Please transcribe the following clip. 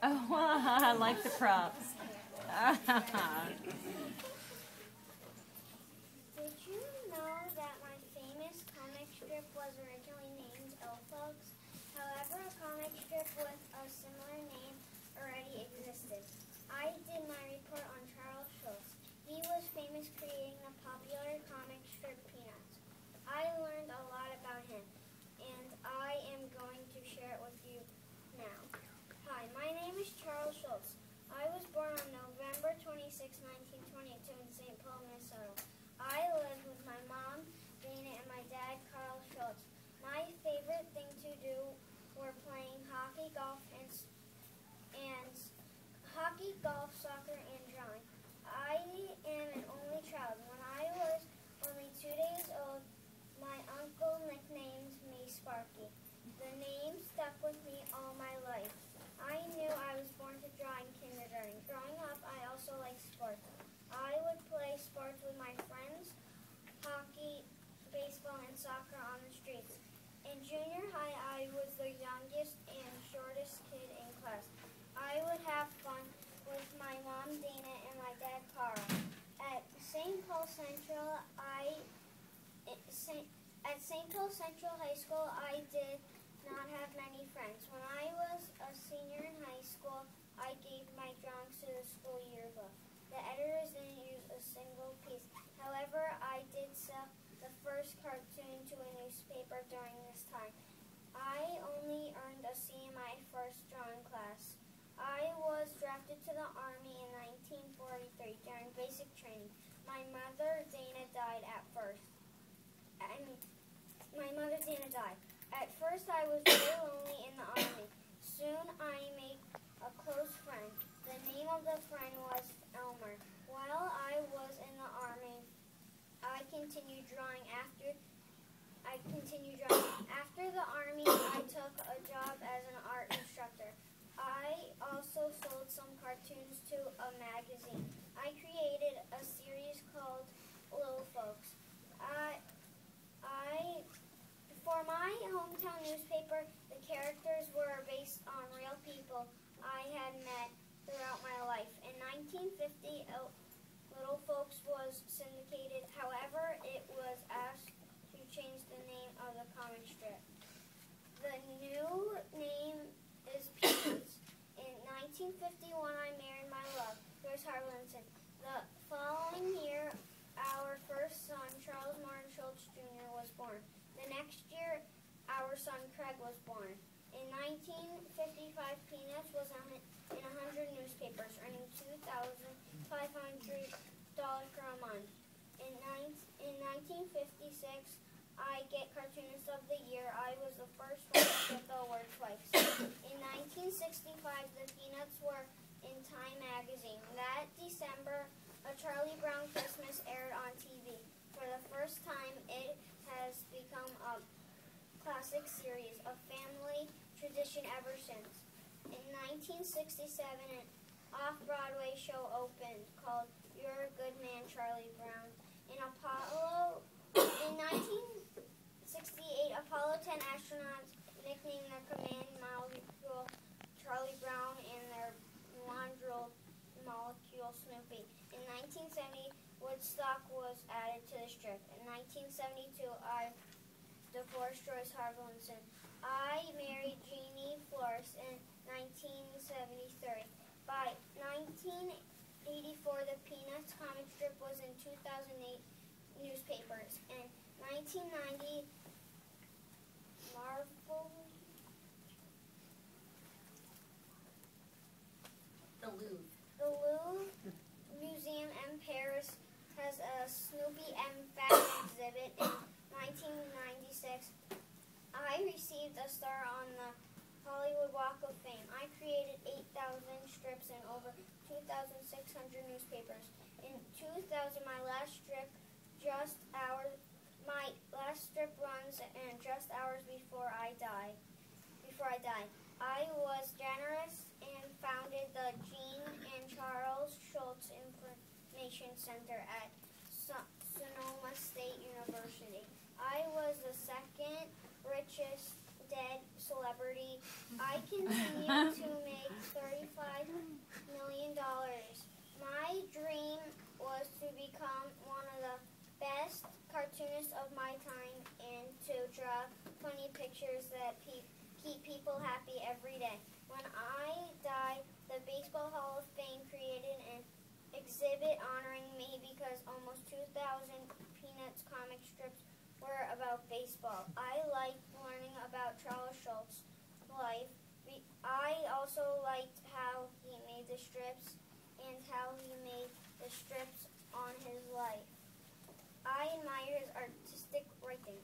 Oh, I like the props. Did you know that my famous comic strip was originally named Elfbugs? However, a comic strip with a similar name already existed. I did my report on Charles Schulz. He was famous creating the popular comic strip Peanuts. I learned a lot about him, and I am going to share it with you now. Hi, my name is Charles Schulz. I was born on November 26, 1922 in St. Paul, Minnesota. I lived with my mom, Dana, and my dad, Carl Schulz. My favorite thing to do were playing hockey, golf, soccer, and drawing. I am an only child. When I was only 2 days old, my uncle nicknamed me Sparky. The name stuck with me all my life. I knew I was born to draw in kindergarten. Growing up, I also liked sports. I would play sports with my friends, hockey, baseball, and soccer on the streets. In junior high, I was the youngest and shortest kid in class. I would have fun with my mom, Dana, and my dad, Carl. At St. Paul Central High School, I did not have many friends. When I was a senior in high school, I gave my drawings to the school yearbook. The editors didn't use a single piece. However, I did sell the first cartoon to a newspaper during this time. I only earned a C in my first drawing class. I was drafted to the Army in 1943 during basic training. My mother, Dana, died at first. At first, I was very lonely in the Army. Soon, I made a close friend. The name of the friend was Elmer. While I was in the Army, I continued drawing. After the Army, I took a job as an art instructor. I also sold some cartoons to a magazine. I created a series called Little Folks. For my hometown newspaper, the characters were based on real people I had met throughout my life. In 1950, Little Folks was syndicated. However, it was asked to change the name of the comic strip. The new name is Peanuts. In 1951, I married my love, Joyce Harlinson. The following year, our first son, Charles Martin Schulz Jr., was born. The next year, our son Craig was born. In 1955, Peanuts was in 100 newspapers, earning $2,500 per month. In 1956, I get Cartoonist of the Year. I was the first one to get the award twice. In 1965, the Peanuts were in Time magazine. That December, A Charlie Brown Christmas aired on TV. For the first time, it has become a classic series, a family tradition ever since. In 1967, an off-Broadway show opened called You're a Good Man, Charlie Brown. In 1968, Apollo 10 astronauts nicknamed their command molecule Charlie Brown and their non-drilled molecule Snoopy. In 1970, Woodstock was added to the strip. In 1972, I divorced Joyce Harlinson. I married Jeannie Flores in 1973. By 1984, the Peanuts comic strip was in 2008 newspapers. In 1990, the Louvre Museum in Paris has a Snoopy and fashion exhibit. In 1996, I received a star on the Hollywood Walk of Fame. I created 8,000 strips and over 2,600 newspapers. In 2000, my last strip runs and just hours before I die. I was generous and founded the Jean and Charles Schulz Information Center at Sonoma State University. I was the second richest dead celebrity. I continue to make $35 million. My dream was to become one of the best cartoonists of my time and to draw funny pictures that keep people happy every day. When I die, the Baseball Hall of Fame created an exhibit honoring me because almost 2,000 Peanuts comic strips were about baseball. I liked learning about Charles Schulz's life. I also liked how he made the strips and how he made the strips on his life. I admire his artistic writing.